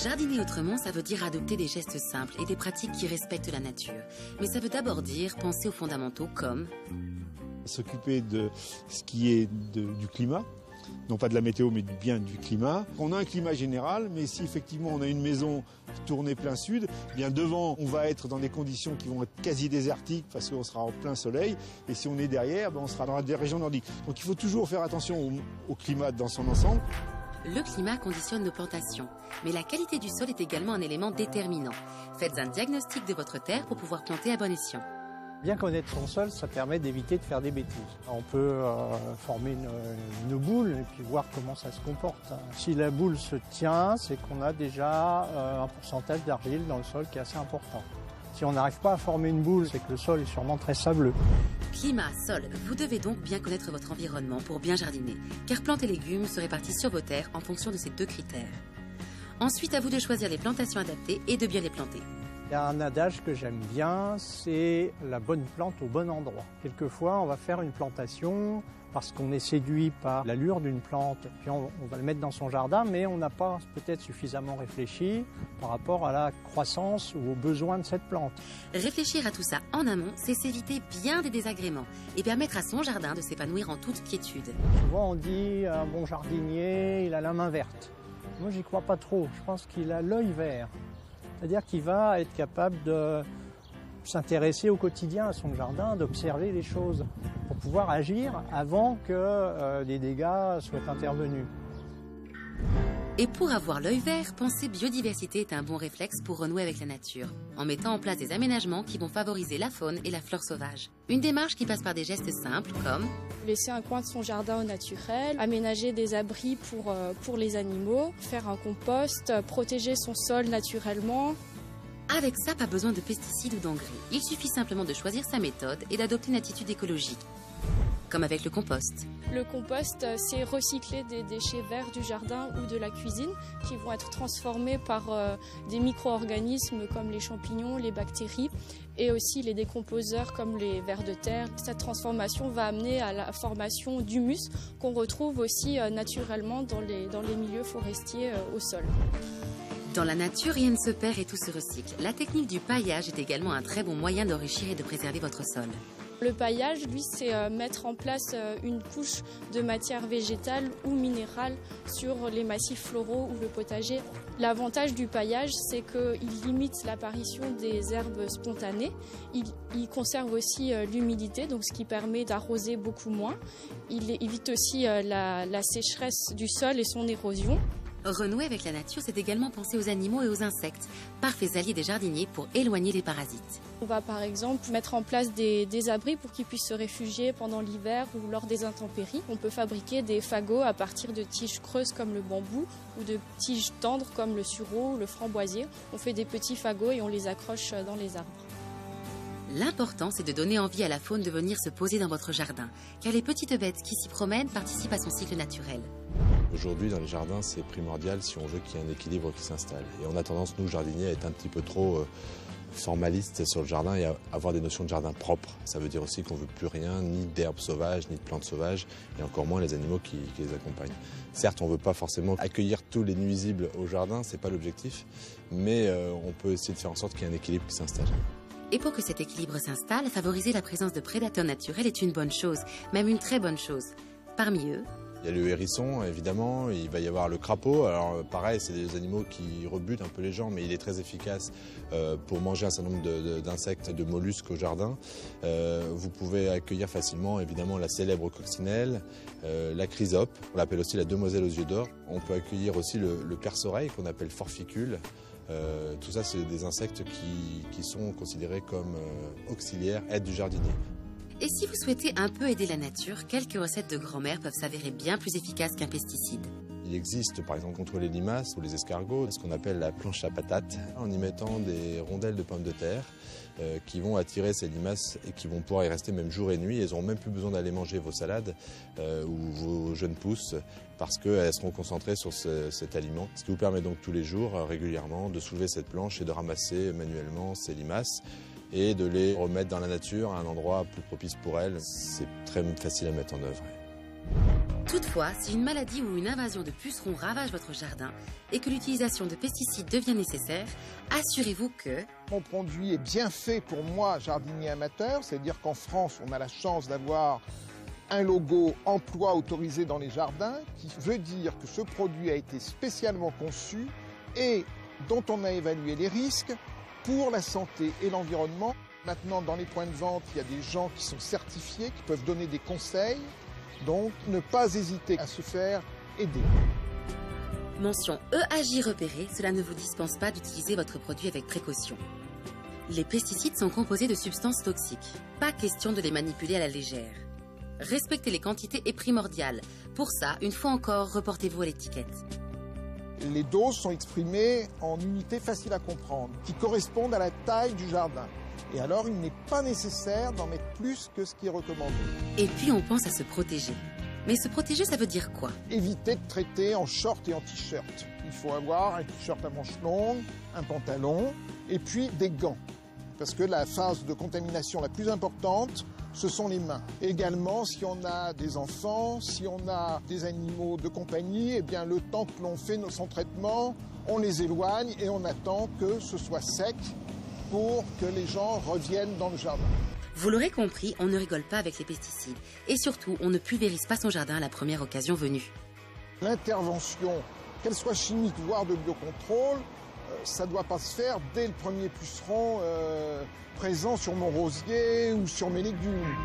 Jardiner autrement, ça veut dire adopter des gestes simples et des pratiques qui respectent la nature. Mais ça veut d'abord dire penser aux fondamentaux comme s'occuper de ce qui est du climat, non pas de la météo mais bien du climat. On a un climat général, mais si effectivement on a une maison tournée plein sud, eh bien devant on va être dans des conditions qui vont être quasi désertiques parce qu'on sera en plein soleil, et si on est derrière, on sera dans des régions nordiques. Donc il faut toujours faire attention au climat dans son ensemble. Le climat conditionne nos plantations, mais la qualité du sol est également un élément déterminant. Faites un diagnostic de votre terre pour pouvoir planter à bon escient. Bien connaître son sol, ça permet d'éviter de faire des bêtises. On peut former une boule et puis voir comment ça se comporte. Si la boule se tient, c'est qu'on a déjà un pourcentage d'argile dans le sol qui est assez important. Si on n'arrive pas à former une boule, c'est que le sol est sûrement très sableux. Climat, sol, vous devez donc bien connaître votre environnement pour bien jardiner, car plantes et légumes se répartissent sur vos terres en fonction de ces deux critères. Ensuite, à vous de choisir les plantations adaptées et de bien les planter. Il y a un adage que j'aime bien, c'est la bonne plante au bon endroit. Quelquefois, on va faire une plantation parce qu'on est séduit par l'allure d'une plante, puis on va le mettre dans son jardin, mais on n'a pas peut-être suffisamment réfléchi par rapport à la croissance ou aux besoins de cette plante. Réfléchir à tout ça en amont, c'est s'éviter bien des désagréments et permettre à son jardin de s'épanouir en toute quiétude. Souvent on dit un bon jardinier, il a la main verte. Moi, j'y crois pas trop. Je pense qu'il a l'œil vert. C'est-à-dire qu'il va être capable de s'intéresser au quotidien à son jardin, d'observer les choses pour pouvoir agir avant que des dégâts soient intervenus. Et pour avoir l'œil vert, penser biodiversité est un bon réflexe pour renouer avec la nature, en mettant en place des aménagements qui vont favoriser la faune et la flore sauvage. Une démarche qui passe par des gestes simples comme laisser un coin de son jardin au naturel, aménager des abris pour les animaux, faire un compost, protéger son sol naturellement. Avec ça, pas besoin de pesticides ou d'engrais. Il suffit simplement de choisir sa méthode et d'adopter une attitude écologique. Comme avec le compost. Le compost, c'est recycler des déchets verts du jardin ou de la cuisine qui vont être transformés par des micro-organismes comme les champignons, les bactéries et aussi les décomposeurs comme les vers de terre. Cette transformation va amener à la formation d'humus qu'on retrouve aussi naturellement dans les milieux forestiers au sol. Dans la nature, rien ne se perd et tout se recycle. La technique du paillage est également un très bon moyen d'enrichir et de préserver votre sol. Le paillage, lui, c'est mettre en place une couche de matière végétale ou minérale sur les massifs floraux ou le potager. L'avantage du paillage, c'est qu'il limite l'apparition des herbes spontanées. Il conserve aussi l'humidité, donc ce qui permet d'arroser beaucoup moins. Il évite aussi la sécheresse du sol et son érosion. Renouer avec la nature, c'est également penser aux animaux et aux insectes, parfaits alliés des jardiniers pour éloigner les parasites. On va par exemple mettre en place des abris pour qu'ils puissent se réfugier pendant l'hiver ou lors des intempéries. On peut fabriquer des fagots à partir de tiges creuses comme le bambou ou de tiges tendres comme le sureau ou le framboisier. On fait des petits fagots et on les accroche dans les arbres. L'important, c'est de donner envie à la faune de venir se poser dans votre jardin, car les petites bêtes qui s'y promènent participent à son cycle naturel. Aujourd'hui, dans les jardins, c'est primordial si on veut qu'il y ait un équilibre qui s'installe. Et on a tendance, nous, jardiniers, à être un petit peu trop formalistes sur le jardin et à avoir des notions de jardin propre. Ça veut dire aussi qu'on ne veut plus rien, ni d'herbes sauvages, ni de plantes sauvages, et encore moins les animaux qui les accompagnent. Certes, on ne veut pas forcément accueillir tous les nuisibles au jardin, ce n'est pas l'objectif, mais on peut essayer de faire en sorte qu'il y ait un équilibre qui s'installe. Et pour que cet équilibre s'installe, favoriser la présence de prédateurs naturels est une bonne chose, même une très bonne chose. Parmi eux, il y a le hérisson, évidemment, il va y avoir le crapaud. Alors pareil, c'est des animaux qui rebutent un peu les gens, mais il est très efficace pour manger un certain nombre d'insectes, de mollusques au jardin. Vous pouvez accueillir facilement, évidemment, la célèbre coccinelle, la chrysope, on l'appelle aussi la demoiselle aux yeux d'or. On peut accueillir aussi le perce-oreille, qu'on appelle forficule. Tout ça, c'est des insectes qui sont considérés comme auxiliaires, aides du jardinier. Et si vous souhaitez un peu aider la nature, quelques recettes de grand-mère peuvent s'avérer bien plus efficaces qu'un pesticide. Il existe par exemple contre les limaces ou les escargots ce qu'on appelle la planche à patates, en y mettant des rondelles de pommes de terre qui vont attirer ces limaces et qui vont pouvoir y rester même jour et nuit. Elles n'auront même plus besoin d'aller manger vos salades ou vos jeunes pousses parce qu'elles seront concentrées sur cet aliment. Ce qui vous permet donc tous les jours régulièrement de soulever cette planche et de ramasser manuellement ces limaces et de les remettre dans la nature à un endroit plus propice pour elles. C'est très facile à mettre en œuvre. Toutefois, si une maladie ou une invasion de pucerons ravage votre jardin et que l'utilisation de pesticides devient nécessaire, assurez-vous que mon produit est bien fait pour moi, jardinier amateur, c'est-à-dire qu'en France, on a la chance d'avoir un logo emploi autorisé dans les jardins, qui veut dire que ce produit a été spécialement conçu et dont on a évalué les risques pour la santé et l'environnement. Maintenant, dans les points de vente, il y a des gens qui sont certifiés, qui peuvent donner des conseils. Donc, ne pas hésiter à se faire aider. Mention EAJ repérée, cela ne vous dispense pas d'utiliser votre produit avec précaution. Les pesticides sont composés de substances toxiques. Pas question de les manipuler à la légère. Respecter les quantités est primordial. Pour ça, une fois encore, reportez-vous à l'étiquette. Les doses sont exprimées en unités faciles à comprendre, qui correspondent à la taille du jardin. Et alors, il n'est pas nécessaire d'en mettre plus que ce qui est recommandé. Et puis, on pense à se protéger. Mais se protéger, ça veut dire quoi? Éviter de traiter en short et en t-shirt. Il faut avoir un t-shirt à manches longues, un pantalon et puis des gants. Parce que la phase de contamination la plus importante, ce sont les mains. Également, si on a des enfants, si on a des animaux de compagnie, eh bien, le temps que l'on fait son traitement, on les éloigne et on attend que ce soit sec pour que les gens reviennent dans le jardin. Vous l'aurez compris, on ne rigole pas avec les pesticides. Et surtout, on ne pulvérise pas son jardin à la première occasion venue. L'intervention, qu'elle soit chimique, voire de biocontrôle, ça ne doit pas se faire dès le premier puceron présent sur mon rosier ou sur mes légumes.